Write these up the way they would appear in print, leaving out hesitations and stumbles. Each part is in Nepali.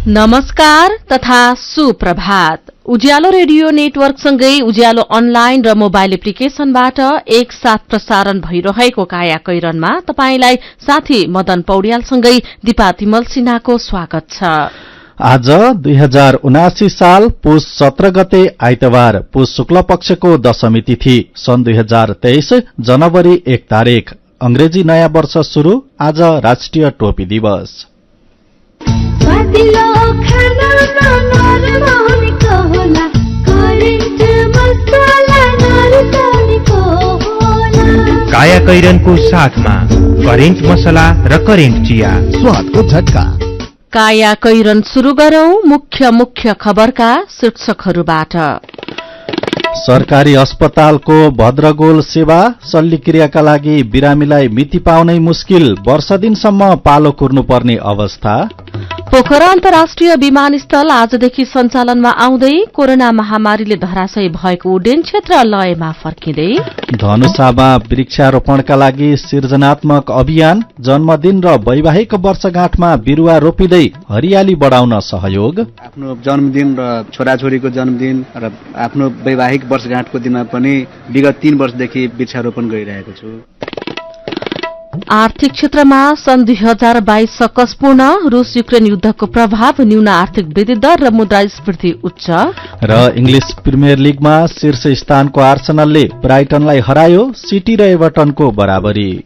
नमस्कार तथा सुप्रभात। उज्यालो रेडियो नेटवर्कसँगै उज्यालो अनलाइन र मोबाइल एप्लिकेशनबाट एकसाथ प्रसारण भइरहेको काया कैरनमा तपाईंलाई साथी मदन पौड्यालसँगै दिपा तिमल सिन्हाको स्वागत छ। आज 2079 साल पुष 17 गते आइतबार पुष शुक्ल पक्षको दशमी तिथि सन् 2023 जनवरी 1 तारिक अंग्रेजी नयाँ वर्ष शुरू। आज राष्ट्रिय टोपी दिवस। काया कैरनको साथमा करेन्ट मसला र करेन्ट चिया, स्वादको झट्का। काया कैरन शुरू गरौं मुख्य खबरका शीर्षकहरूबाट। सरकारी अस्पतालको भद्रगोल सेवा शल्यक्रियाका लागि बिरामीलाई मिति पाउनै मुस्किल, वर्ष दिनसम्म पालो कुर्नुपर्ने अवस्था। पोखरा अन्तर्राष्ट्रिय विमानस्थल आजदेखि सञ्चालनमा आउँदै, कोरोना महामारीले धराशयी भएको उड्डयन क्षेत्र लयमा फर्किँदै। धनुषामा वृक्षारोपणका लागि सृजनात्मक अभियान, जन्मदिन र वैवाहिक वर्षगाँठमा बिरुवा रोपिँदै हरियाली बढाउन सहयोग। आफ्नो जन्मदिन र छोराछोरीको जन्मदिन र आफ्नो वैवाहिक वर्षगाँठको दिनमा पनि विगत 3 वर्षदेखि वृक्षारोपण गरिरहेको छु। आर्थिक क्षेत्रमा सन् 2022 सकसपूर्ण, रूस युक्रेन युद्धको प्रभाव, न्यून आर्थिक वृद्धि दर र मुद्रास्फीति उच्च। र इंग्लिश प्रिमियर लिगमा शीर्ष स्थानको आर्सेनलले ब्राइटनलाई हरायो, सिटी र एभर्टनको बराबरी।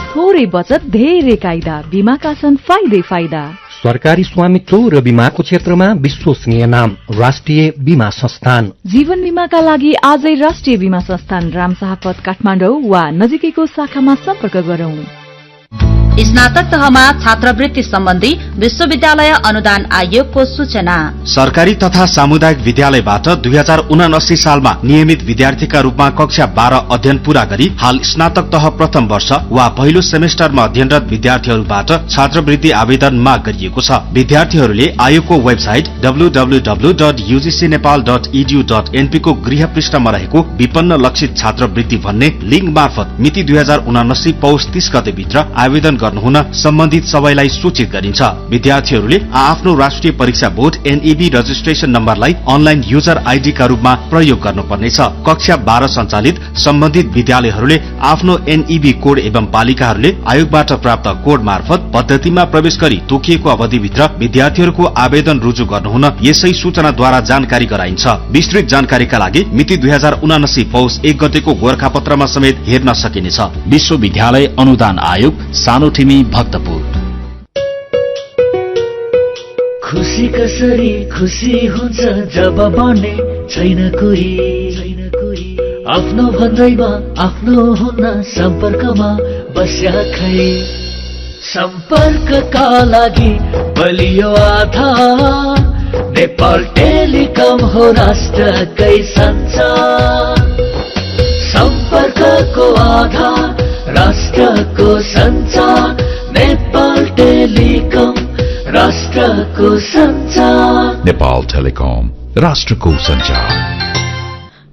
थोरै बचत धेरै कायदा, बीमाका छन् फाइदै फाइदा। सरकारी स्वामित्व र बीमाको क्षेत्रमा विश्वसनीय नाम राष्ट्रिय बीमा संस्थान। जीवन बीमाका लागि आजै राष्ट्रिय बीमा संस्थान रामशाहपथ काठमाडौँ वा नजिकैको शाखामा सम्पर्क गरौं। स्नातक तहमा छात्रवृत्ति सम्बन्धी विश्वविद्यालय अनुदान आयोगको सूचना। सरकारी तथा सामुदायिक विद्यालयबाट 2079 सालमा नियमित विद्यार्थीका रूपमा कक्षा 12 अध्ययन पूरा गरी हाल स्नातक तह प्रथम वर्ष वा पहिलो सेमेस्टरमा अध्ययनरत विद्यार्थीहरूबाट छात्रवृत्ति आवेदन माग गरिएको छ। विद्यार्थीहरूले आयोगको वेबसाइट www.ugcnepal.edu.np को गृह पृष्ठमा रहेको विपन्न लक्षित छात्रवृत्ति भन्ने लिंक मार्फत मिति 2079 पौष 30 गते भित्र आवेदन गर्नुहुन सम्बन्धित सबैलाई सूचित गरिन्छ। विद्यार्थीहरूले आफ्नो राष्ट्रिय परीक्षा बोर्ड एनईबी रजिस्ट्रेशन नम्बरलाई अनलाइन युजर आईडी का रूपमा प्रयोग गर्नुपर्नेछ। कक्षा 12 सञ्चालित सम्बन्धित विद्यालयहरूले आफ्नो एनईबी कोड एवं पालिकाहरूले आयोगबाट प्राप्त कोड मार्फत पद्धतिमा प्रवेश गरी तोकिएको अवधिभित्र विद्यार्थीहरूको आवेदन रुजु गर्नुहुन यसै सूचनाद्वारा जानकारी गराइन्छ। विस्तृत जानकारीका लागि मिति 2079 पौष 1 गतेको गोरखापत्रमा समेत हेर्न सकिनेछ। विश्वविद्यालय अनुदान आयोग, सानो ठिमी, भक्तपुर। खुशी कसरी खुशी हुन्छ जब बने छैन कोही, आफ्नो भन्दैमा आफ्नो हुन सम्पर्कमा बस्या खै। सम्पर्कका लागि बलियो आधार, नेपाल टेलिकम हो राष्ट्रकै सञ्चार। सम्पर्कको आधार राष्ट्रको सञ्चार, नेपाल टेलिकम राष्ट्रको सञ्चार। नेपाल टेलिकम राष्ट्रको सञ्चार।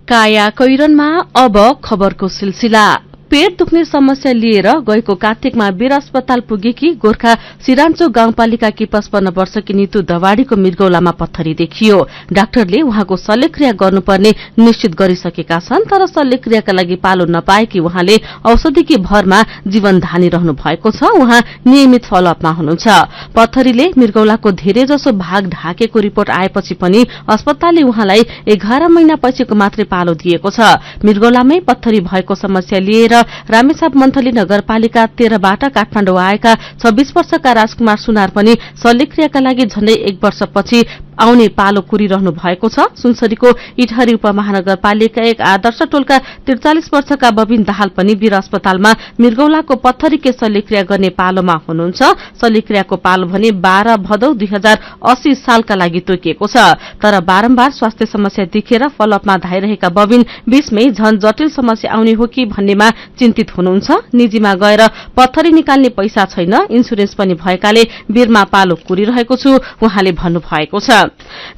काया कैरनमा अब खबरको सिलसिला। पेट दुख्ने समस्या लिएर गएको कार्तिकमा वीर अस्पताल पुगेकी गोर्खा सिरान्चो गाउँपालिकाकी 55 वर्षकी नितु दवाडीको मृगौलामा पत्थरी देखियो। डाक्टरले उहाँको शल्यक्रिया गर्नुपर्ने निश्चित गरिसकेका छन्, तर शल्यक्रियाका लागि पालो नपाएकी उहाँले औषधिकी भरमा जीवन धानिरहनु भएको छ। उहाँ नियमित फलोअपमा हुनुहुन्छ। पत्थरीले मृगौलाको धेरैजसो भाग ढाकेको रिपोर्ट आएपछि पनि अस्पतालले उहाँलाई 11 महिनापछिको मात्रै पालो दिएको छ। मृगौलामै पत्थरी भएको समस्या लिएर रामेछाप मन्थली नगरपालिका 13 बाट काठमाडौँ आएका 26 वर्षका राजकुमार सुनार पनि शल्यक्रियाका लागि झण्डै 1 वर्षपछि आउने पालो कुरिरहनु भएको छ। सुनसरीको इटहरी उपमहानगरपालिका 1 आदर्श टोलका 43 वर्षका बबिन दाहाल पनि वीर अस्पतालमा मृगौलाको पत्थरीके शल्यक्रिया गर्ने पालोमा हुनुहुन्छ। शल्यक्रियाको पालो भने 12 भदौ 2080 सालका लागि तोकिएको छ, तर बारम्बार स्वास्थ्य समस्या देखेर फलोअपमा धाइरहेका बबिन बीचमै झन जटिल समस्या आउने हो कि भन्नेमा चिन्तित हुनुहुन्छ। निजीमा गएर पत्थरी निकाल्ने पैसा छैन, इन्सुरेन्स पनि भएकाले वीरमा पालो कुरिरहेको छु उहाँले भन्नुभएको छ।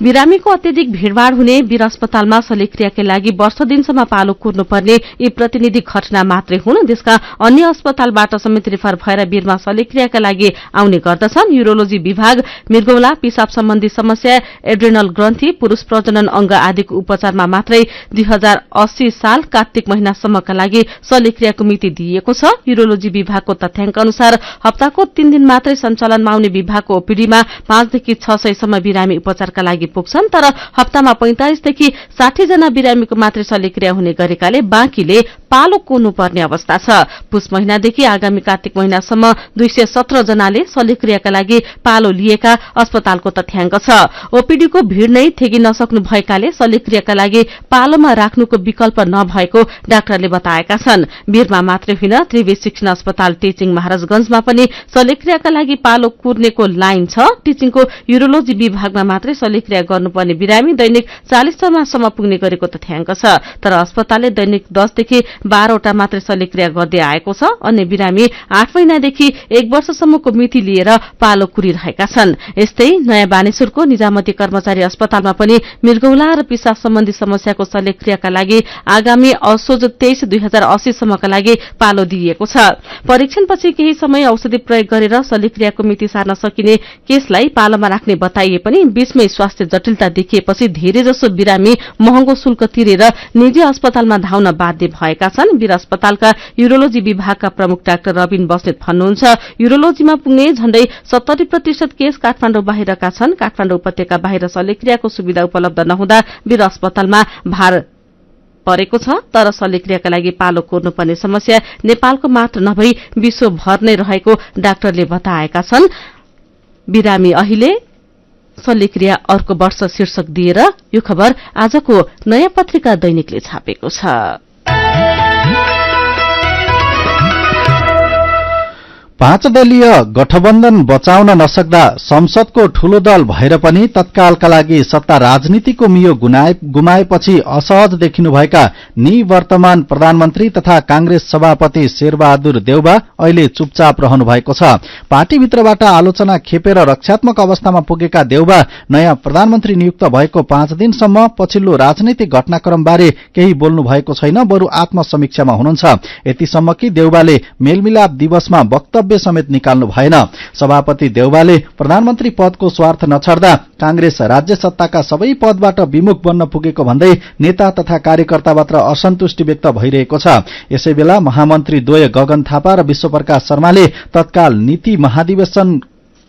बिरामीको अत्यधिक भीड़भाड़ हुने वीर अस्पतालमा शल्यक्रियाका लागि वर्ष दिनसम्म पालो कुर्नुपर्ने यी प्रतिनिधि घटना मात्रै हुन्। देशका अन्य अस्पतालबाट समेत रेफर भएर वीरमा शल्यक्रियाका लागि आउने गर्दछन्। यूरोलोजी विभाग मृगौला, पिसाब सम्बन्धी समस्या, एड्रेनल ग्रन्थि, पुरूष प्रजनन अंग आदिको उपचारमा मात्रै 2080 साल कार्तिक महिनासम्मका लागि शल्यक्रियाको मिति दिइएको छ। यूरोलोजी विभागको तथ्याङ्क अनुसार हप्ताको 3 दिन मात्रै सञ्चालनमा आउने विभागको ओपीडीमा 5 देखि 600 सम्म बिरामी उपचारका लागि पुग्छन्, तर हप्तामा 45 देखि 60 जना बिरामीको मात्रै शल्यक्रिया हुने गरेकाले बाँकीले पालो कुर्नुपर्ने अवस्था छ। पुष महिनादेखि आगामी कार्तिक महिनासम्म 217 जनाले शल्यक्रियाका लागि पालो लिएका अस्पतालको तथ्याङ्क छ। ओपीडीको भीड़ नै थेगी नसक्नु भएकाले शल्यक्रियाका लागि पालोमा राख्नुको विकल्प नभएको डाक्टरले बताएका छन्। वीरमा मात्रै होइन, त्रिवेद शिक्षण अस्पताल टिचिङ महाराजगंजमा पनि शल्यक्रियाका लागि पालो कुर्नेको लाइन छ। टिचिङको यूरोलोजी विभागमा मात्रै शल्यक्रिया गर्नुपर्ने बिरामी दैनिक 40 सम्म पुग्ने गरेको तथ्याङ्क छ, तर अस्पतालले दैनिक 10 देखि 12 वटा मात्रै शल्यक्रिया गर्दै आएको छ। अन्य बिरामी 8 महिनादेखि 1 वर्षसम्मको मिति लिएर पालो कुरिरहेका छन्। यस्तै नयाँ बानेश्वरको निजामती कर्मचारी अस्पतालमा पनि मृगौला र पिसाब सम्बन्धी समस्याको शल्यक्रियाका लागि आगामी असोज 23/2080 सम्मका लागि पालो दिइएको छ। परीक्षणपछि केही समय औषधि प्रयोग गरेर शल्यक्रियाको मिति सार्न सकिने केसलाई पालोमा राख्ने बताइए पनि बीचमै स्वास्थ्य जटिलता देखिएपछि धेरैजसो बिरामी महँगो शुल्क तिरेर निजी अस्पतालमा धाउन बाध्य भएका छन्। वीर अस्पतालका यूरोलोजी विभागका प्रमुख डाक्टर रबिन बस्नेत भन्नुहुन्छ, यूरोलोजीमा पुग्ने झण्डै 70% केस काठमाडौँ बाहिरका छन्। काठमाडौँ उपत्यका बाहिर शल्यक्रियाको सुविधा उपलब्ध नहुँदा वीर अस्पतालमा भार परेको छ, तर शल्यक्रियाका लागि पालो कुर्नुपर्ने समस्या नेपालको मात्र नभई विश्वभर नै रहेको डाक्टरले बताएका छन्। बिरामी अहिले शल्यक्रिया अर्को वर्ष शीर्षक दिएर यो खबर आजको नयाँ पत्रिका दैनिकले छापेको छ। पाँच दलीय गठबन्धन बचाउन नसक्दा संसदको ठूलो दल भएर पनि तत्कालका लागि सत्ता राजनीतिको मियो गुमाएपछि असहज देखिनुभएका निवर्तमान प्रधानमन्त्री तथा कांग्रेस सभापति शेरबहादुर देउबा अहिले चुपचाप रहनु भएको छ। पार्टीभित्रबाट आलोचना खेपेर रक्षात्मक अवस्थामा पुगेका देउबा नयाँ प्रधानमन्त्री नियुक्त भएको 5 दिनसम्म पछिल्लो राजनैतिक घटनाक्रमबारे केही बोल्नु भएको छैन, बरु आत्मसमीक्षामा हुनुहुन्छ। यतिसम्म कि देउबाले मेलमिलाप दिवसमा वक्तव्य समेत निकाल्नु भएन। सभापति देउबाले प्रधानमन्त्री पदको स्वार्थ नछड्दा कांग्रेस राज्य सत्ताका सबै पदबाट विमुख बन्न पुगेको भन्दै नेता तथा कार्यकर्ताबाट असन्तुष्टि व्यक्त भइरहेको छ। यसैबेला महामन्त्री द्वय गगन थापा र विश्वप्रकाश शर्माले तत्काल नीति महाधिवेशन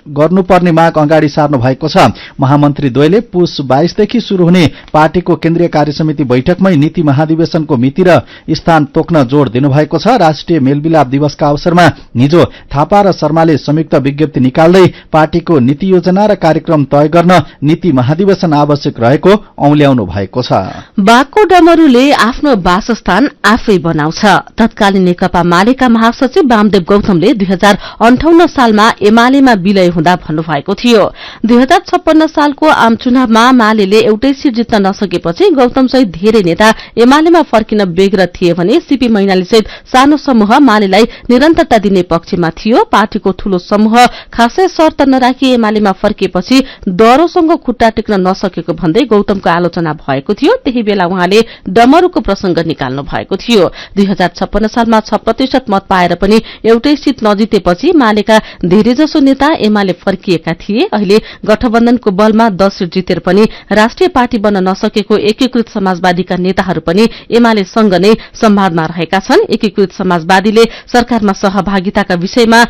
गर्नुपर्ने माग अगाडि सार्नु भएको छ। महामन्त्री द्वयले पुष 22 देखि शुरू हुने पार्टीको केन्द्रीय कार्यसमिति बैठकमै नीति महाधिवेशनको मिति र स्थान तोक्न जोड़ दिनुभएको छ। राष्ट्रिय मेलमिलाप दिवसका अवसरमा हिजो थापा र शर्माले संयुक्त विज्ञप्ति निकाल्दै पार्टीको नीति योजना र कार्यक्रम तय गर्न नीति महाधिवेशन आवश्यक रहेको औल्याउनु भएको छ। बाघको डमरूले आफ्नो वासस्थान आफै बनाउँछ। तत्कालीन नेकपा मालेका महासचिव वामदेव गौतमले 2058 सालमा एमालेमा विलय हुँदा भन्नुभएको थियो। 2056 सालको आम चुनावमा मालेले एउटै सीट जित्न नसकेपछि गौतमसहित धेरै नेता एमालेमा फर्किन बेग्र थिए भने सीपी मैनाली सहित सानो समूह मालेलाई निरन्तरता दिने पक्षमा थियो। पार्टीको ठूलो समूह खासै शर्त नराखी एमालेमा फर्किएपछि डरोसँग खुट्टा टेक्न नसकेको भन्दै गौतमको आलोचना भएको थियो। त्यही बेला उहाँले डमरूको प्रसंग निकाल्नु भएको थियो। 2056 सालमा 6% मत पाएर पनि एउटै सीट नजितेपछि मालेका धेरैजसो नेता एमाले फर्किएका थिए। अहिले गठबन्धनको बलमा 10 सीट जितेर पनि राष्ट्रिय पार्टी बन्न नसकेको एकीकृत समाजवादीका नेताहरू पनि एमाले सँग नै संवादमा रहेका छन्। एकीकृत समाजवादीले सरकारमा सहभागिताका विषयमा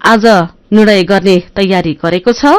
आज निर्णय गर्ने तयारी गरेको छ।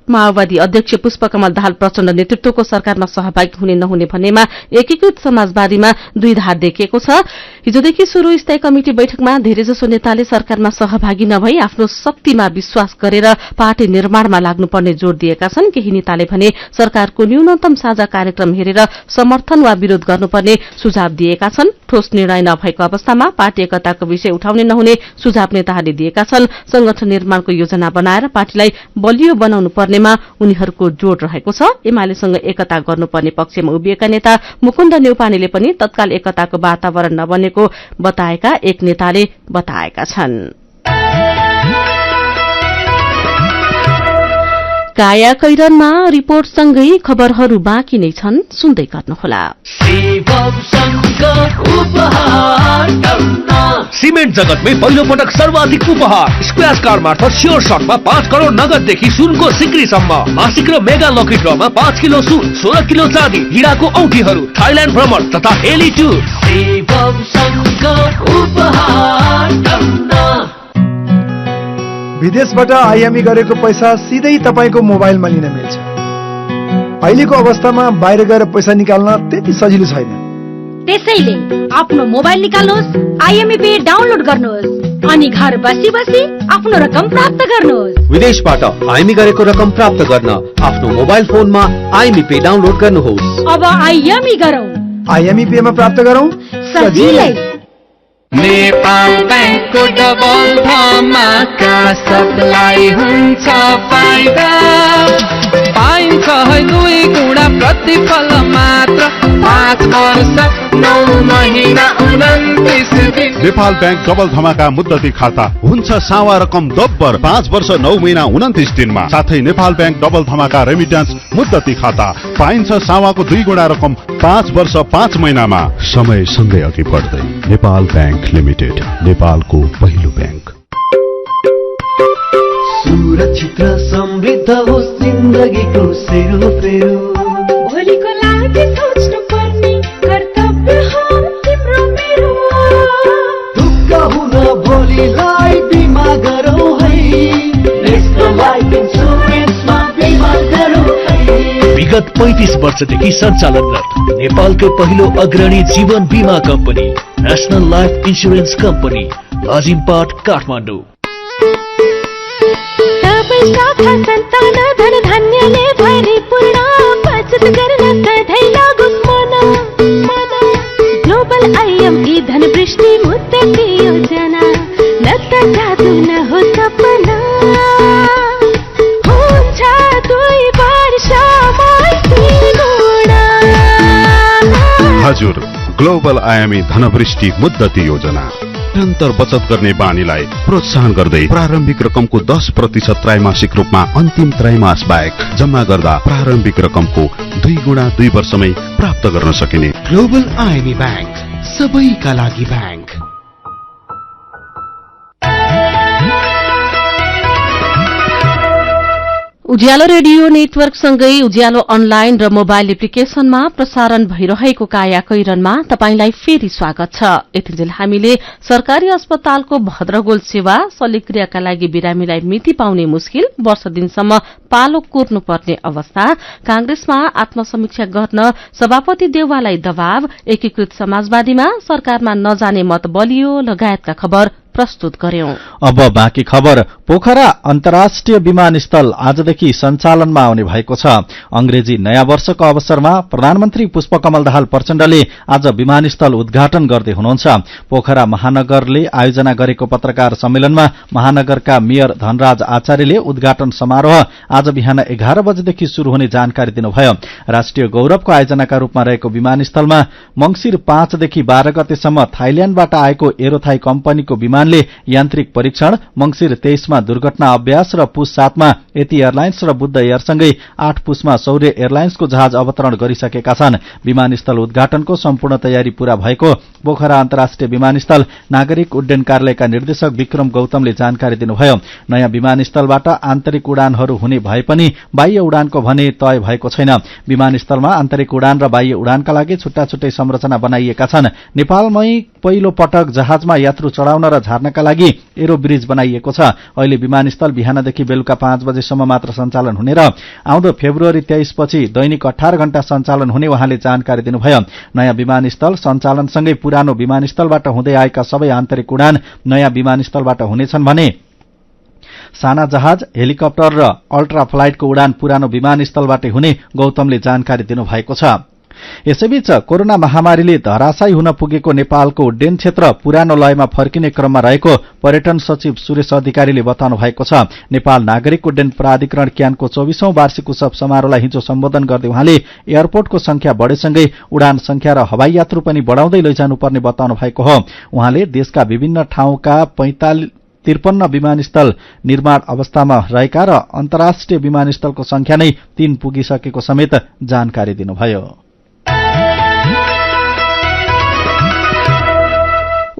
माओवादी अध्यक्ष पुष्पकमल दाहाल प्रचण्ड नेतृत्वको सरकारमा सहभागी हुने नहुने भन्नेमा एकीकृत समाजवादीमा द्विधा देखिएको छ। हिजोदेखि शुरू स्थायी कमिटी बैठकमा धेरैजसो नेताले सरकारमा सहभागी नभई आफ्नो शक्तिमा विश्वास गरेर पार्टी निर्माणमा लाग्नुपर्ने जोड़ दिएका छन्। केही नेताले भने सरकारको न्यूनतम साझा कार्यक्रम हेरेर समर्थन वा विरोध गर्नुपर्ने सुझाव दिएका छन्। ठोस निर्णय नभएको अवस्थामा पार्टी एकताको विषय उठाउने नहुने सुझाव नेताहरूले दिएका छन्। संगठन निर्माणको योजना बनाएर पार्टीलाई बलियो बनाउनु पर्नेमा उनीहरूको जोड़ रहेको छ। एमालेसँग एकता गर्नुपर्ने पक्षमा उभिएका नेता मुकुन्द न्यौपानेले पनि तत्काल एकताको वातावरण नबनेको बताएका एक नेताले बताएका छन्। काया कैरनमा रिपोर्टसँगै खबरहरू बाँकी नै छन्, सुन्दै गर्नुहोला। सिमेन्ट जगतमै पहिलो पटक सर्वाधिक उपहार स्क्वाश कार मार्फत स्योर शटमा 5 करोड नगददेखि सुनको सिक्रीसम्म। मासिक र मेगा लकी ड्रमा 5 किलो सुन, 16 किलो चाँदी, हिराको औँठीहरू, थाइल्याण्ड भ्रमण तथा हेली टुर। विदेशबाट आयामी गरेको पैसा सिधै तपाईको मोबाइलमा लिन मिल्छ। अहिलेको अवस्थामा बाहिर गएर पैसा निकाल्न त्यति सजिलो छैन। त्यसैले आफ्नो मोबाइल निकाल्नुहोस्, आइएमई पे डाउनलोड गर्नुहोस् अनि घर बसी बसी आफ्नो रकम प्राप्त गर्नुहोस्। विदेशबाट आइएमई गरेको रकम प्राप्त गर्न आफ्नो मोबाइल फोनमा आइएमई पे डाउनलोड गर्नुहोस्। अब आइएमई गरौँ, आइएमई पे मा प्राप्त गरौँ सजिलै। नेपाल बैंकको डबल धमाका सबलाई हुन्छ फाइदा। पाइन्छ 2 गुणा प्रतिफल मात्र 5 वर्ष 9 महिना 29 दिन। नेपाल बैंक डबल धमाका मुद्दती खाता हुन्छ सावा रकम दोब्बर 5 वर्ष 9 महिना 29 दिनमा। साथै नेपाल बैंक डबल धमाका रेमिट्यान्स मुद्दती खाता पाइन्छ सावाको 2 गुणा रकम 5 वर्ष 5 महिनामा। समय सँगै अघि बढ्दै। नेपाल बैंक लिमिटेड, नेपालको पहिलो बैंक। सुरक्षित र समृद्ध होस् जिन्दगीको सेरोफेरो। भोलिको लागि सोच्नु पर्ने कर्तव्य हो तिम्रो मेरो। दुःख हुन भोलिलाई बिमा गरौँ है, नेशनल लाइफ इन्सुरेन्समा बिमा गरौँ है। विगत 35 वर्षदेखि सञ्चालनरत नेपालकै पहिलो अग्रणी जीवन बीमा company national life insurance company, Lazimpat, Kathmandu. सन्तान धन धान्यले भरिपूर्ण बचत गर्न सधैँ लागोस् मन। ग्लोबल आइएमई धनवृष्टि मुद्दती योजना, न त जादु न हो सपना। हुन्छ 2 वर्षमा 3 गुणा। हजुर, ग्लोबल आयामी धनवृष्टि मुद्दती योजना निरन्तर बचत गर्ने बानीलाई प्रोत्साहन गर्दै प्रारम्भिक रकमको 10% त्रैमासिक रूपमा अन्तिम त्रैमास बाहेक जम्मा गर्दा प्रारम्भिक रकमको 2 गुणा 2 वर्षमै प्राप्त गर्न सकिने। ग्लोबल आइएमई बैंक, सबैका लागि बैंक। उज्यालो रेडियो नेटवर्कसँगै उज्यालो अनलाइन र मोबाइल एप्लिकेशनमा प्रसारण भइरहेको काया कैरनमा तपाईंलाई फेरि स्वागत छ। यतिन्जेल हामीले सरकारी अस्पतालको भद्रगोल सेवा शल्यक्रियाका लागि बिरामीलाई मिति पाउने मुस्किल, वर्ष दिनसम्म पालो कुर्नुपर्ने अवस्था, कांग्रेसमा आत्मसमीक्षा गर्न सभापति देउवालाई दबाव, एकीकृत समाजवादीमा सरकारमा नजाने मत बलियो लगायतका खबर प्रस्तुत गर्यौं। अब बाँकी खबर। पोखरा अन्तर्राष्ट्रिय विमानस्थल आजदेखि सञ्चालनमा आउने भएको छ। अंग्रेजी नयाँ वर्षको अवसरमा प्रधानमन्त्री पुष्पकमल दाहाल प्रचण्डले आज विमानस्थल उद्घाटन गर्दै हुनुहुन्छ। पोखरा महानगरले आयोजना गरेको पत्रकार सम्मेलनमा महानगरका मेयर धनराज आचार्यले उद्घाटन समारोह आज बिहान 11 बजेदेखि शुरू हुने जानकारी दिनुभयो। राष्ट्रिय गौरवको आयोजनाका रूपमा रहेको विमानस्थलमा मंसिर 5 देखि 12 गतेसम्म थाइल्याण्डबाट आएको एरोथाई कम्पनीको विमानले यान्त्रिक परीक्षण, मंसिर 23 मा दुर्घटना अभ्यास र पुस 7 मा यति एयरलाइन्स र बुद्ध एयरसँगै 8 पुसमा सौर्य एयरलाइन्सको जहाज अवतरण गरिसकेका छन्। विमानस्थल उद्घाटनको सम्पूर्ण तयारी पूरा भएको पोखरा अन्तर्राष्ट्रिय विमानस्थल नागरिक उड्डयन कार्यालयका निर्देशक विक्रम गौतमले जानकारी दिनुभयो। नयाँ विमानस्थलबाट आन्तरिक उडानहरू हुने भए पनि बाह्य उडानको भने तय भएको छैन। विमानस्थलमा आन्तरिक उडान र बाह्य उडानका लागि छुट्टा छुट्टै संरचना बनाइएका छन्। नेपालमै पहिलो पटक जहाजमा यात्रु चढाउन र झार्नका लागि एरो ब्रिज बनाइएको छ। अहिले विमानस्थल बिहानदेखि बेलुका 5 बजेसम्म मात्र सञ्चालन हुने र आउँदो फेब्रुअरी 23 पछि दैनिक 18 घण्टा सञ्चालन हुने उहाँले जानकारी दिनुभयो। नयाँ विमानस्थल सञ्चालनसँगै पुरानो विमानस्थलबाट हुँदै आएका सबै आन्तरिक उडान नयाँ विमानस्थलबाट हुनेछन् भने साना जहाज, हेलिकप्टर र अल्ट्रा फ्लाइटको उडान पुरानो विमानस्थलबाट हुने गौतमले जानकारी दिनुभएको छ। यसैबीच कोरोना महामारीले धराशायी हुन पुगेको नेपालको उड्डयन क्षेत्र पुरानो लयमा फर्किने क्रममा रहेको पर्यटन सचिव सुरेश अधिकारीले बताउनु भएको छ। नेपाल नागरिक उड्डयन प्राधिकरण क्यानको 24औं वार्षिक उत्सव समारोहलाई हिजो सम्बोधन गर्दै उहाँले एयरपोर्टको संख्या बढेसँगै उडान संख्या र हवाई यात्रु पनि बढ़ाउँदै लैजानुपर्ने बताउनु भएको हो। उहाँले देशका विभिन्न ठाउँका 53 विमानस्थल निर्माण अवस्थामा रहेका र अन्तर्राष्ट्रिय विमानस्थलको संख्या नै 3 पुगिसकेको समेत जानकारी दिनुभयो।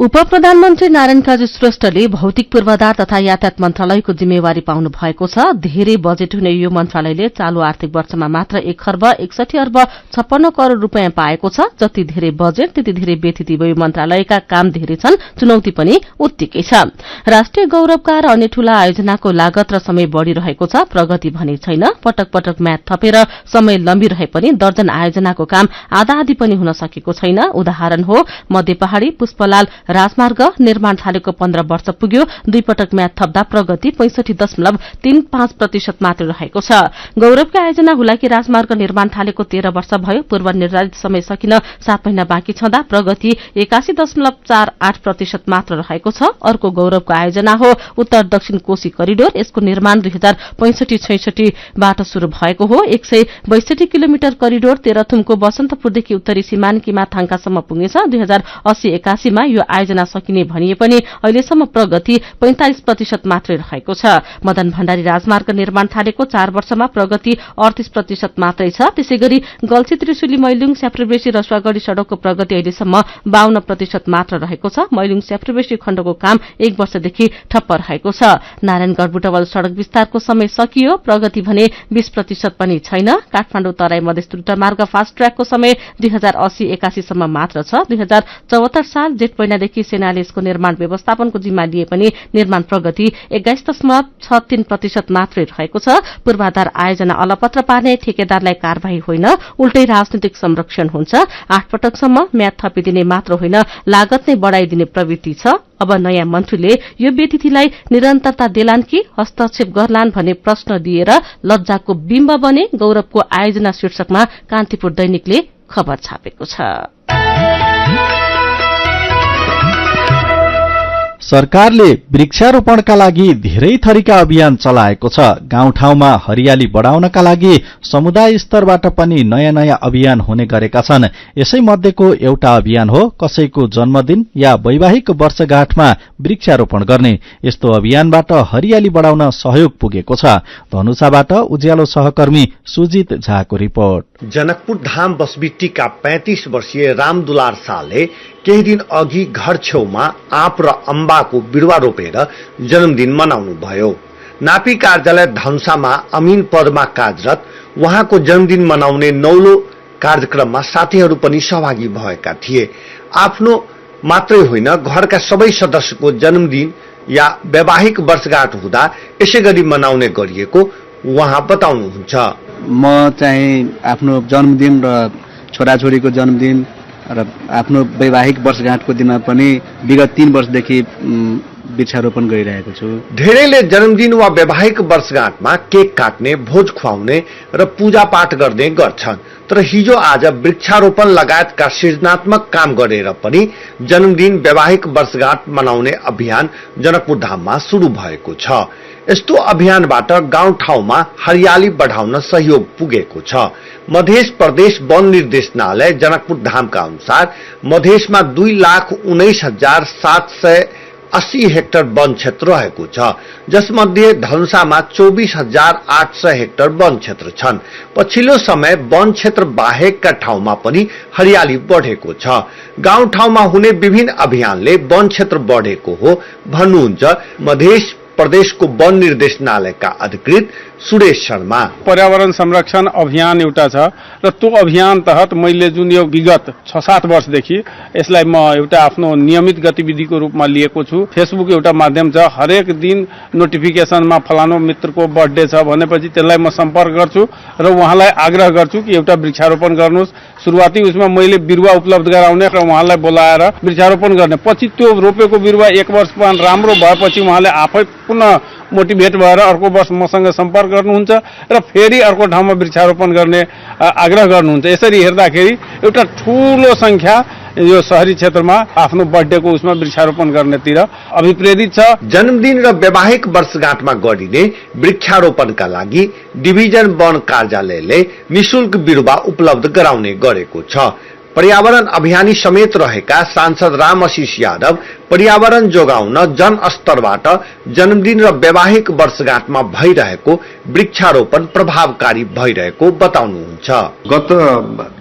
उपप्रधानमन्त्री नारायण काजी श्रेष्ठले भौतिक पूर्वाधार तथा यातायात मन्त्रालयको जिम्मेवारी पाउनु भएको छ। धेरै बजेट हुने यो मन्त्रालयले चालू आर्थिक वर्षमा मात्र 1 खर्ब 61 अर्ब 56 करोड़ रूपियाँ पाएको छ। जति धेरै बजेट त्यति धेरै व्यतिथि यो मन्त्रालयका काम धेरै छन्, चुनौती पनि उत्तिकै छ। राष्ट्रिय गौरवका र अन्य ठूला आयोजनाको लागत र समय बढ़िरहेको छ, प्रगति भने छैन। पटक पटक म्याद थपेर समय लम्बिरहे पनि दर्जन आयोजनाको काम आधा आधी पनि हुन सकेको छैन। उदाहरण हो मध्य पहाड़ी पुष्पलाल राजमार्ग निर्माण थालेको 15 वर्ष पुग्यो। 2 पटक म्याद थप्दा प्रगति 65.35% मात्र रहेको छ। गौरवका आयोजना हुलाकी राजमार्ग निर्माण थालेको 13 वर्ष भयो। पूर्व निर्धारित समय सकिन 7 महिना बाँकी छँदा प्रगति 81.48% मात्र रहेको छ। अर्को गौरवको आयोजना हो उत्तर दक्षिण कोशी करिडोर। यसको निर्माण 2065-66 बाट शुरू भएको हो। 162 किलोमिटर करिडोर तेह्रथुमको बसन्तपुरदेखि उत्तरी सिमानकीमा थाङकासम्म पुग्नेछ। 2080-81 मा यो आयोजना सकिने भनिए पनि अहिलेसम्म प्रगति 45% मात्रै रहेको छ। मदन भण्डारी राजमार्ग निर्माण थालेको 4 वर्षमा प्रगति 38% मात्रै छ। त्यसैगरी गल्छी त्रिशुली मैलुङ स्याप्रेबेसी रसुवागढ़ी सड़कको प्रगति अहिलेसम्म 52% मात्र रहेको छ। मैलुङ स्याप्रेबेसी खण्डको काम 1 वर्षदेखि ठप्प रहेको छ। नारायणगढ़ बुटवल सड़क विस्तारको समय सकियो, प्रगति भने 20% पनि छैन। काठमाडौँ तराई मधेस द्रुतमार्ग फास्ट ट्र्याकको समय 2080-81 सम्म मात्र छ। 2074 साल जेठ महिनादेखि सेनाले यसको निर्माण व्यवस्थापनको जिम्मा लिए पनि निर्माण प्रगति 21.63% मात्रै रहेको छ। पूर्वाधार आयोजना अलपत्र पार्ने ठेकेदारलाई कारबाही होइन, उल्टै राजनीतिक संरक्षण हुन्छ। 8 पटकसम्म म्याद थपिदिने मात्र होइन, लागत नै बढ़ाइदिने प्रवृत्ति छ। अब नयाँ मन्त्रीले यो व्यतिथिलाई निरन्तरता देलान् कि हस्तक्षेप गर्लान् भन्ने प्रश्न दिएर लज्जाको बिम्ब बने गौरवको आयोजना शीर्षकमा कान्तिपुर दैनिकले खबर छापेको छ। सरकारले वृक्षारोपणका लागि धेरै थरीका अभियान चलाएको छ। गाउँठाउँमा हरियाली बढ़ाउनका लागि समुदाय स्तरबाट पनि नयाँ नयाँ अभियान हुने गरेका छन्। यसै मध्येको एउटा अभियान हो कसैको जन्मदिन या वैवाहिक वर्षगाँठमा वृक्षारोपण गर्ने। यस्तो अभियानबाट हरियाली बढ़ाउन सहयोग पुगेको छ। धनुषाबाट उज्यालो सहकर्मी सुजित झाको रिपोर्ट। जनकपुर धाम बसबिट्टीका 35 वर्षीय रामदुलार शाहले केही दिन अघि घर छेउमा आँप र अम्बाको बिरुवा रोपेर जन्मदिन मनाउनु भयो। नापी कार्यालय धनुषामा अमीन पदमा कार्यरत उहाँको जन्मदिन मनाउने नौलो कार्यक्रममा साथीहरू पनि सहभागी भएका थिए। आफ्नो मात्रै होइन, घरका सबै सदस्यको जन्मदिन या वैवाहिक वर्षगाँठ हुँदा यसै गरी मनाउने गरिएको उहाँ बताउनुहुन्छ। म चाहिँ आफ्नो जन्मदिन र छोराछोरीको जन्मदिन र आफ्नो वैवाहिक वर्षगाँठको दिनमा पनि विगत 3 वर्षदेखि वृक्षारोपण गरिरहेको छु। धेरैले जन्मदिन वा वैवाहिक वर्षगाँठमा केक काट्ने, भोज खुवाउने र पूजा पाठ गर्ने गर्छन्। तर हिजो आज वृक्षारोपण लगायतका सृजनात्मक काम गरेर पनि जन्मदिन वैवाहिक वर्षगाँठ मनाउने अभियान जनकपुर धाममा शुरू भएको छ। यस्तो अभियानबाट गाउँठाउँमा हरियाली बढ़ाउन सहयोग पुगेको छ। मध्य प्रदेश वन निर्देशनालय जनकपुर धामका अनुसार मधेसमा 2,19,780 हेक्टर वन क्षेत्र रहेको छ, जसमध्ये धनुषामा 24,800 हेक्टर वन क्षेत्र छन्। पछिल्लो समय वन क्षेत्र बाहेकका ठाउँमा पनि हरियाली बढ़ेको छ। गाउँठाउँमा हुने विभिन्न अभियानले वन क्षेत्र बढ़ेको हो भन्नुहुन्छ मध्य प्रदेशको वन निर्देशनालयका अधिकृत सुरेश शर्मा। पर्यावरण संरक्षण अभियान एउटा छ र त्यो अभियान तहत मैले जुन यो विगत 6-7 वर्षदेखि यसलाई म एउटा आफ्नो नियमित गतिविधिको रूपमा लिएको छु। फेसबुक एउटा माध्यम छ, हरेक दिन नोटिफिकेसनमा फलानो मित्रको बर्थडे छ भनेपछि त्यसलाई म सम्पर्क गर्छु र उहाँलाई आग्रह गर्छु कि एउटा वृक्षारोपण गर्नुहोस्। सुरुवाती उसमा मैले बिरुवा उपलब्ध गराउने र उहाँलाई बोलाएर वृक्षारोपण गर्ने। पछि त्यो रोपेको बिरुवा 1 वर्षमा राम्रो भएपछि उहाँले आफै पुनः मोटिभेट भएर अर्को वर्ष मसँग सम्पर्क गर्नुहुन्छ र फेरि अर्को ठाउँमा वृक्षारोपण गर्ने आग्रह गर्नुहुन्छ। यसरी हेर्दाखेरि एउटा ठूलो संख्या यो शहरी क्षेत्रमा आफ्नो बर्थडेको उसमा वृक्षारोपण गर्नेतिर अभिप्रेरित छ। जन्मदिन र वैवाहिक वर्षगाँठमा गरिने वृक्षारोपणका लागि डिभिजन वन कार्यालयले निशुल्क बिरुवा उपलब्ध गराउने गरेको छ। पर्यावरण अभियानी समेत रहेका सांसद रामआशिष यादव पर्यावरण जोगाउन जनस्तरबाट जन्मदिन र वैवाहिक वर्षगाँठमा भइरहेको वृक्षारोपण प्रभावकारी भइरहेको बताउनुहुन्छ। गत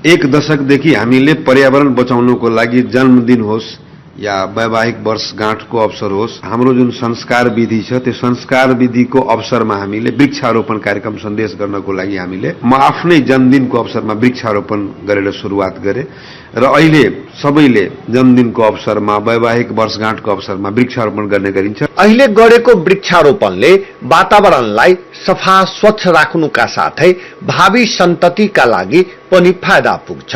एक दशकदेखि हामीले पर्यावरण बचाउनको लागि जन्मदिन होस् या वैवाहिक वर्षगाँठको अवसर होस्, हाम्रो जुन संस्कार विधि छ त्यो संस्कार विधिको अवसरमा हामीले वृक्षारोपण कार्यक्रम सन्देश गर्नको लागि म आफ्नै जन्मदिनको अवसरमा वृक्षारोपण गरेर सुरुवात गरे र अहिले सबैले जन्मदिनको अवसरमा वैवाहिक वर्षगाँठको अवसरमा वृक्षारोपण गर्ने गरिन्छ। अहिले गरेको वृक्षारोपणले वातावरणलाई सफा स्वच्छ राख्नुका साथै भावी सन्ततिका लागि पनि फाइदा पुग्छ।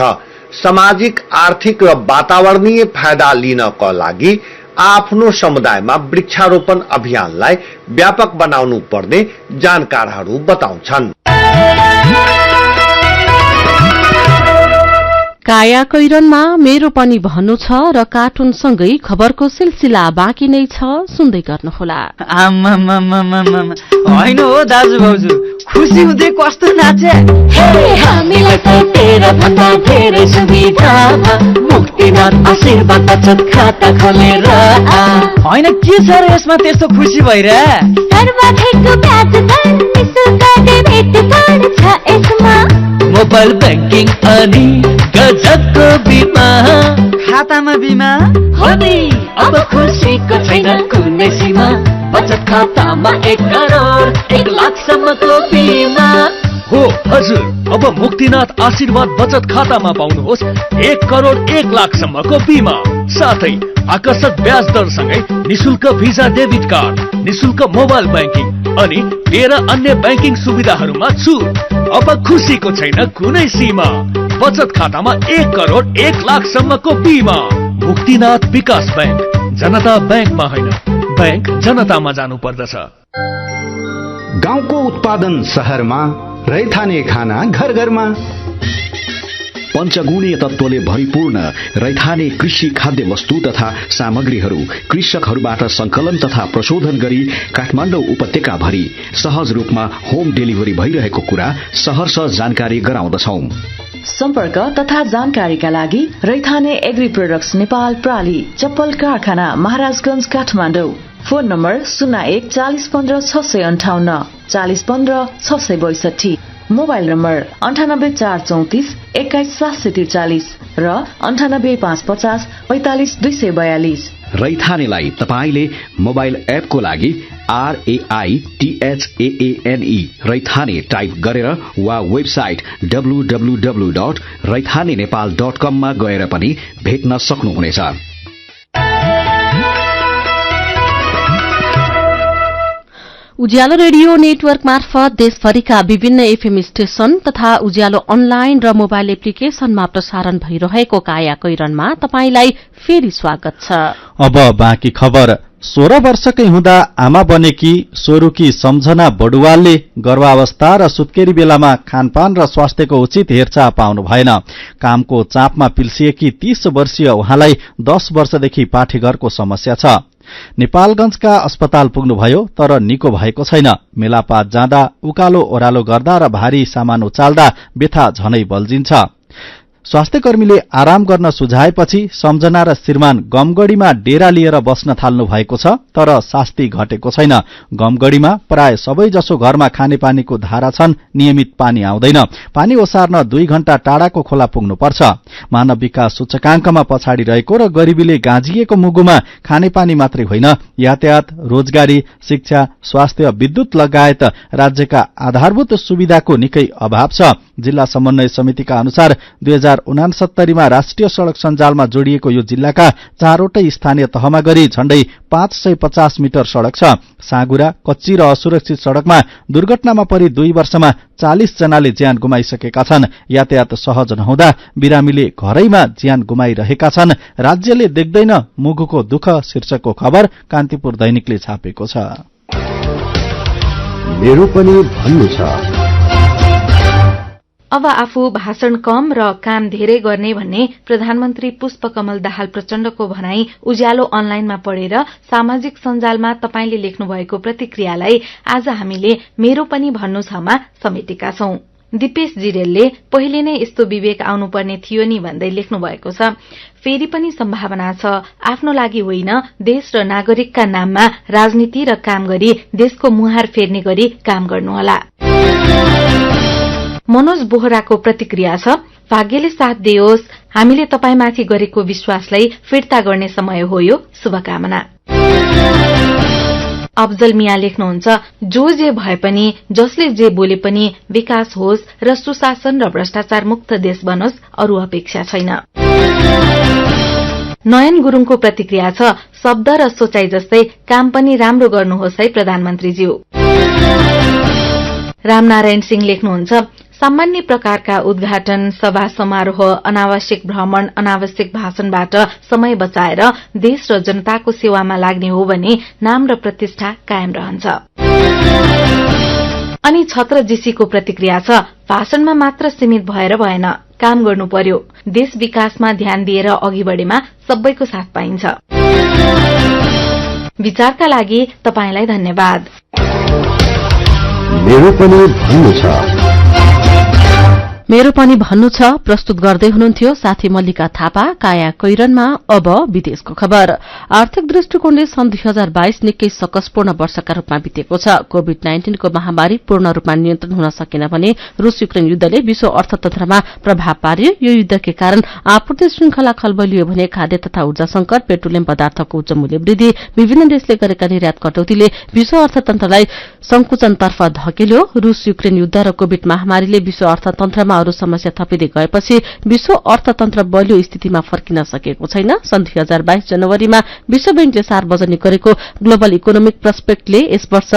सामाजिक, आर्थिक र वातावरणीय फाइदा लिनका लागि आफ्नो समुदायमा वृक्षारोपण अभियानलाई व्यापक बनाउनु पर्ने जानकारहरू बताउँछन्। काया कैरनमा मेरो पनि भन्नु छ र कार्टुनसँगै खबरको सिलसिला बाँकी नै छ, सुन्दै गर्नुहोला। होइन हो दाजु भाउजू, खुसी हुँदै कस्तो नाचे। हामीलाई त तेरा भन्दा धेरै सुविधा मुक्तिनाथ आशीर्वाद बचत खाता खोलेर। होइन के छ र यसमा त्यस्तो खुसी भइरा? मोबाइल ब्याङ्किङ अनि गजबको बिमा। खातामा बिमा हो नि, अब खुसीको छैन कुनै सीमा। बचत खातामा 1 करोड 1 लाखसम्मको बिमा। हो हजुर, अब मुक्तिनाथ आशीर्वाद बचत खातामा पाउनुहोस् 1 करोड 1 लाखसम्मको बिमा, साथै आकर्षक ब्याज दरसँगै निशुल्क भिजा डेबिट कार्ड, निशुल्क मोबाइल ब्याङ्किङ अनि 13 अन्य ब्याङ्किङ सुविधाहरूमा छुट। अब खुसीको छैन कुनै सीमा। बचत खातामा 1 करोड 1 लाखसम्मको बिमा। मुक्तिनाथ विकास ब्याङ्क, जनता ब्याङ्कमा होइन, ब्याङ्क जनतामा जानु पर्दछ। गाउँको उत्पादन शहरमा, रैथाने खाना घर घरमा। पञ्चगुणीय तत्त्वले भरिपूर्ण रैथाने कृषि खाद्य वस्तु तथा सामग्रीहरू कृषकहरूबाट संकलन तथा प्रशोधन गरी काठमाडौँ उपत्यका भरि सहज रूपमा होम डेलिभरी भइरहेको कुरा सहर्ष जानकारी गराउँदछौं। सम्पर्क तथा जानकारीका लागि रैथाने एग्री प्रोडक्ट्स नेपाल प्राली, चप्पल कारखाना, Maharajganj, Kathmandu. Phone number 01 40 15 658 40 15 662। Mobile number 98 434 21 743 र 98 550 45 242। रैथानेलाई तपाईले मोबाइल एपको लागि RAITHAANE रैथाने टाइप गरेर वा वेबसाइट www.raithanenepal.com मा गएर पनि भेट्न सक्नुहुनेछ। उज्यालो रेडियो नेटवर्क मार्फत देशभरिका विभिन्न एफएम स्टेशन तथा उज्यालो अनलाइन र मोबाइल एप्लिकेशनमा प्रसारण भइरहेको काया कैरनमा तपाईंलाई फेरि स्वागत छ। अब बाँकी खबर। 16 वर्षकै हुँदा आमा बनेकी सोरुकी सम्झना बडुवालले गर्भावस्था र सुत्केरी बेलामा खानपान र स्वास्थ्यको उचित हेरचाह पाउनु भएन। कामको चापमा पिल्सिएकी 30 वर्षीय उहाँलाई 10 वर्षदेखि पाठेघरको समस्या छ। नेपालगंजका अस्पताल पुग्नुभयो तर निको भएको छैन। मेलापात जाँदा, उकालो ओह्रालो गर्दा र भारी सामान उचाल्दा व्यथा झनै बल्झिन्छ। स्वास्थ्यकर्मीले आराम गर्न सुझाएपछि सम्झना र श्रीमान गमगढ़ीमा डेरा लिएर बस्न थाल्नु भएको छ, तर शास्ति घटेको छैन। गमगढ़ीमा प्राय सबैजसो घरमा खानेपानीको धारा छन्, नियमित पानी आउँदैन। पानी ओसार्न 2 घण्टा टाढाको खोला पुग्नुपर्छ। मानव विकास सूचकांकमा पछाडि रहेको र गरिबीले गाँजिएको मुगुमा खानेपानी मात्रै होइन, यातायात, रोजगारी, शिक्षा, स्वास्थ्य, विद्युत लगायत राज्यका आधारभूत सुविधाको निकै अभाव छ। जिल्ला समन्वय समितिका अनुसार 2069 मा राष्ट्रिय सड़क सञ्जालमा जोडिएको यो जिल्लाका 4वटै स्थानीय तहमा गरी झण्डै 550 मिटर सड़क छ। साँगुरा, कच्ची र असुरक्षित सड़कमा दुर्घटनामा परि 2 वर्षमा 40 जनाले ज्यान गुमाइसकेका छन्। यातायात सहज नहुँदा बिरामीले घरैमा ज्यान गुमाइरहेका छन्। राज्यले देख्दैन मुगुको दुःख शीर्षकको खबर कान्तिपुर दैनिकले छापेको छ। मेरो पनि भन्नु छ। अब आफू भाषण कम र काम धेरै गर्ने भन्ने प्रधानमन्त्री पुष्पकमल दाहाल प्रचण्डको भनाई उज्यालो अनलाइनमा पढेर सामाजिक सञ्जालमा तपाईंले लेख्नु भएको प्रतिक्रियालाई आज हामीले मेरो पनि भन्नु छमा समेटेका छौं। दिपेश जिरेलले पहिले नै यस्तो विवेक आउनुपर्ने थियो नि भन्दै लेख्नु भएको छ। फेरि पनि सम्भावना छ, आफ्नो लागि होइन देश र नागरिकका नाममा राजनीति र काम गरी देशको मुहार फेर्ने गरी काम गर्नुहोला। मनोज बोहराको प्रतिक्रिया छ, भाग्यले साथ दियोस्, हामीले तपाईमाथि गरेको विश्वासलाई फिर्ता गर्ने समय हो यो, शुभकामना। अफजल मिया लेख्नुहुन्छ, जो जे भए पनि जसले जे बोले पनि विकास होस् र सुशासन र भ्रष्टाचार मुक्त देश बनोस्, अरू अपेक्षा छैन। नयन गुरुङको प्रतिक्रिया छ, शब्द र सोचाइ जस्तै काम पनि राम्रो गर्नुहोस् है प्रधानमन्त्रीज्यू। रामनारायण सिंह लेख्नुहुन्छ, सामान्य प्रकारका उद्घाटन, सभा समारोह, अनावश्यक भ्रमण, अनावश्यक भाषणबाट समय बचाएर देश र जनताको सेवामा लाग्ने हो भने नाम र प्रतिष्ठा कायम रहन्छ। अनि छत्र जीसीको प्रतिक्रिया छ, भाषणमा मात्र सीमित भएर भएन, काम गर्नु पर्यो। देश विकासमा ध्यान दिएर अघि बढेमा सबैको साथ पाइन्छ। विचारका लागि तपाईलाई धन्यवाद। मेरो पनि भन्नु छ। मेरो पनि भन्नु छ प्रस्तुत गर्दै हुनुहुन्थ्यो साथी मल्लिका थापा। काया कैरनमा अब विदेशको खबर। आर्थिक दृष्टिकोणले सन् 2022 निकै सकसपूर्ण वर्षका रूपमा बितेको छ। कोभिड-19 को महामारी पूर्ण रूपमा नियन्त्रण हुन सकेन भने रूस युक्रेन युद्धले विश्व अर्थतन्त्रमा प्रभाव पार्यो। यो युद्धकै कारण आपूर्ति श्रृंखला खलबलियो भने खाद्य तथा ऊर्जा संकट, पेट्रोलियम पदार्थको उच्च मूल्य वृद्धि, विभिन्न देशले गरेका निर्यात कटौतीले विश्व अर्थतन्त्रलाई संकुचनतर्फ धकेल्यो। रूस युक्रेन युद्ध र कोभिड महामारीले विश्व अर्थतन्त्रमा अरू समस्या थपिँदै गएपछि विश्व अर्थतन्त्र बलियो स्थितिमा फर्किन सकेको छैन। सन् 2022 जनवरीमा विश्व बैंकले सार्वजनिक गरेको ग्लोबल इकोनोमिक प्रस्पेक्टले यस वर्ष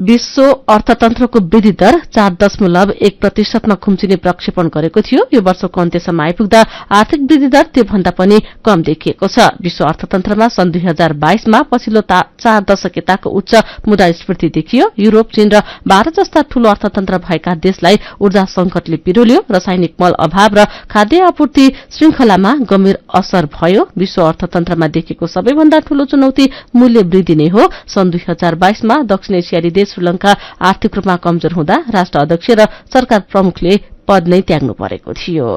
विश्व अर्थतन्त्रको वृद्धि दर 4.1% मा खुम्चिने प्रक्षेपण गरेको थियो। यो वर्षको अन्त्यसम्म आइपुग्दा आर्थिक वृद्धि दर त्योभन्दा पनि कम देखिएको छ। विश्व अर्थतन्त्रमा सन् 2022 मा पछिल्लो 4 दशकताको उच्च मुद्रास्फीति देखियो। युरोप, चीन र भारत जस्ता ठूलो अर्थतन्त्र भएका देशलाई ऊर्जा संकटले पिरोल्यो। रासायनिक मल अभाव र खाद्य आपूर्ति श्रृंखलामा गम्भीर असर भयो। विश्व अर्थतन्त्रमा देखेको सबैभन्दा ठूलो चुनौती मूल्य वृद्धि नै हो। सन् 2022 मा दक्षिण एसियाली देश श्रीलंका आर्थिक रूपमा कमजोर हुँदा राष्ट्र अध्यक्ष र सरकार प्रमुखले पद नै त्याग्नु परेको थियो।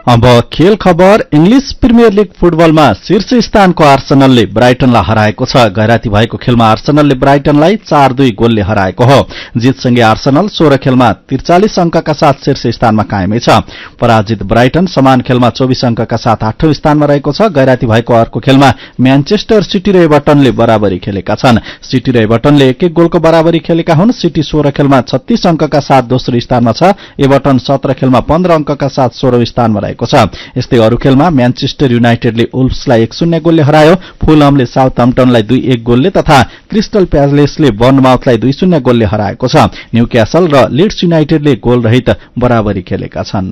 अब खेल खबर। इंग्लिश प्रिमियर लीग फुटबलमा शीर्ष स्थानको आर्सेनलले ब्राइटनलाई हराएको छ। गैराती भएको खेलमा आर्सेनलले ब्राइटनलाई 4-2 गोलले हराएको हो। जितसँगै आर्सेनल 16 खेलमा 43 अंकका साथ शीर्ष स्थानमा कायमै छ। पराजित ब्राइटन समान खेलमा 24 अंकका साथ 8औं स्थानमा रहेको छ। गैराती भएको अर्को खेलमा म्यानचेस्टर सिटी र एभर्टनले बराबरी खेलेका छन्। सिटी र एभर्टनले 1-1 गोलको बराबरी खेलेका हुन्। सिटी 16 खेलमा 36 अंकका साथ दोस्रो स्थानमा छ। एभर्टन 17 खेलमा 15 अंकका साथ 16औं स्थानमा रहेको छ। यस्तै अरू खेलमा म्यानचेस्टर युनाइटेडले वुल्फ्सलाई 1-0 गोलले हरायो। फुलहमले साउथहम्पटनलाई 2-1 गोलले तथा क्रिस्टल प्यालेसले बर्नमाउथलाई 2-0 गोलले हराएको छ। न्यूक्यासल र लिड्स युनाइटेडले गोल रहित बराबरी खेलेका छन्।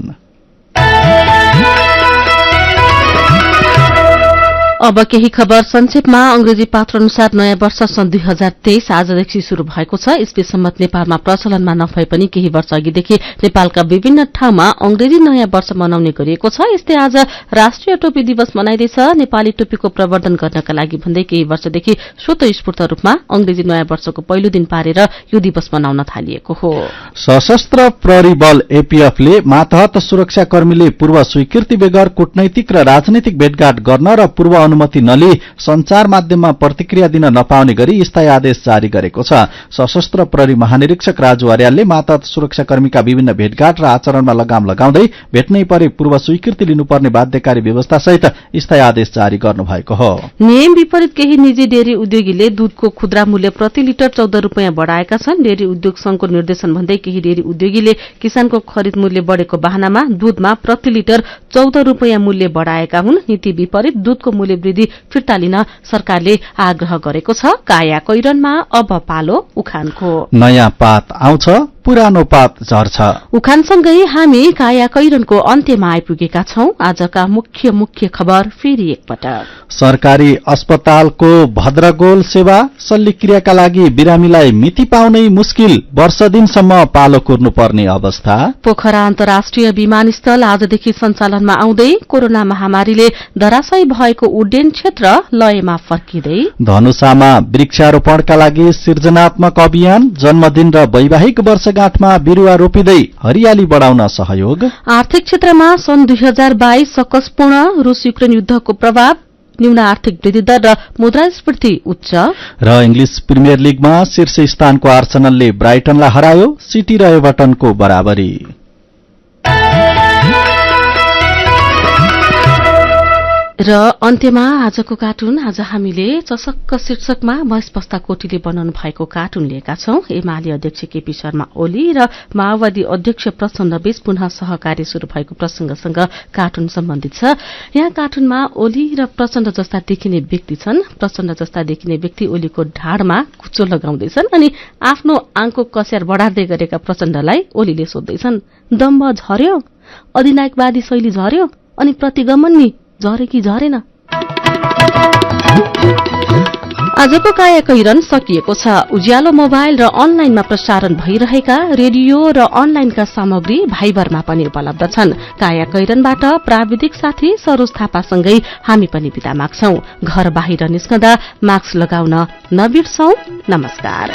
अब केही खबर संक्षेपमा। अंग्रेजी पात्र अनुसार नयाँ वर्ष सन् 2023 आजदेखि शुरू भएको छ। ईस्वी सम्मत नेपालमा प्रचलनमा नभए पनि केही वर्ष अघिदेखि नेपालका विभिन्न ठाउँमा अंग्रेजी नयाँ वर्ष मनाउने गरिएको छ। यस्तै आज राष्ट्रिय टोपी दिवस मनाइँदैछ। नेपाली टोपीको प्रवर्धन गर्नका लागि भन्दै केही वर्षदेखि स्वतस्फूर्त रूपमा अंग्रेजी नयाँ वर्षको पहिलो दिन पारेर यो दिवस मनाउन थालिएको हो। सशस्त्र प्रहरी बल एपीएफले मातहत सुरक्षाकर्मीले पूर्व स्वीकृति बेगर कूटनैतिक र राजनैतिक भेटघाट गर्न र पूर्व अनुमति नलिई संचार माध्यममा प्रतिक्रिया दिन नपाउने गरी स्थायी आदेश जारी गरेको छ। सशस्त्र प्रहरी महानिरीक्षक राजु अर्यालले मातहत सुरक्षाकर्मीका विभिन्न भेटघाट र आचरणमा लगाम लगाउँदै भेट्नै परे पूर्व स्वीकृति लिनुपर्ने बाध्यकारी व्यवस्थासहित स्थायी आदेश जारी गर्नुभएको हो। नियम विपरीत केही निजी डेरी उद्योगीले दूधको खुद्रा मूल्य प्रति लिटर 14 रूपियाँ बढ़ाएका छन्। डेरी उद्योग संघको निर्देशन भन्दै केही डेरी उद्योगीले किसानको खरिद मूल्य बढ़ेको बहानामा दूधमा प्रति लिटर 14 रूपियाँ मूल्य बढ़ाएका हुन्। नीति विपरीत दूधको मूल्य वृद्धि फिर्ता लिन सरकारले आग्रह गरेको छ। काया कैरनमा अब पालो उखानको। नयाँ पात आउँछ पुरानो पात झर्छ। उखानसँगै हामी काया कैरनको अन्त्यमा आइपुगेका छौं। आजका मुख्य खबर फेरि एकपटक। सरकारी अस्पतालको भद्रगोल सेवा शल्यक्रियाका लागि बिरामीलाई मिति पाउनै मुस्किल, वर्ष दिनसम्म पालो कुर्नुपर्ने अवस्था। पोखरा अन्तर्राष्ट्रिय विमानस्थल आजदेखि सञ्चालनमा आउँदै कोरोना महामारीले धराशयी भएको उड्डयन क्षेत्र लयमा फर्किँदै। धनुषामा वृक्षारोपणका लागि सृजनात्मक अभियान, जन्मदिन र वैवाहिक वर्षगाँठमा बिरूवा रोपिँदै हरियाली बढ़ाउन सहयोग। आर्थिक क्षेत्रमा सन् 2022 सकसपूर्ण रूस युक्रेन युद्धको प्रभाव, न्यून आर्थिक वृद्धि दर र मुद्रास्फीति उच्च। र इङ्ग्लिस प्रिमियर लिगमा शीर्ष स्थानको आर्सेनलले ब्राइटनलाई हरायो, सिटी र एभर्टनको बराबरी। र अन्त्यमा आजको कार्टुन। आज हामीले चसक्क शीर्षकमा महेश पस्ता कोटीले बनाउनु भएको कार्टुन लिएका छौं। एमाले अध्यक्ष केपी शर्मा ओली र माओवादी अध्यक्ष प्रचण्ड बीच पुनः सहकार्य शुरू भएको प्रसंगसँग कार्टुन सम्बन्धित छ। यहाँ कार्टुनमा ओली र प्रचण्ड जस्ता देखिने व्यक्ति छन्। प्रचण्ड जस्ता देखिने व्यक्ति ओलीको ढाडमा कुचो लगाउँदैछन् अनि आफ्नो आङको कस्यार बढार्दै गरेका प्रचण्डलाई ओलीले सोध्दैछन्, दम्ब झर्यो, अधिनायकवादी शैली झर्यो, अनि प्रतिगमन नि झरे कि झरेन? आजको काया कैरन सकिएको छ। उज्यालो मोबाइल र अनलाइनमा प्रसारण भइरहेका रेडियो र अनलाइनका सामग्री भाइबरमा पनि उपलब्ध छन्। काया कैरनबाट प्राविधिक साथी सरोज थापासँगै हामी पनि बिदा माग्छौं। घर बाहिर निस्कँदा मास्क लगाउन नबिर्सौं। नमस्कार।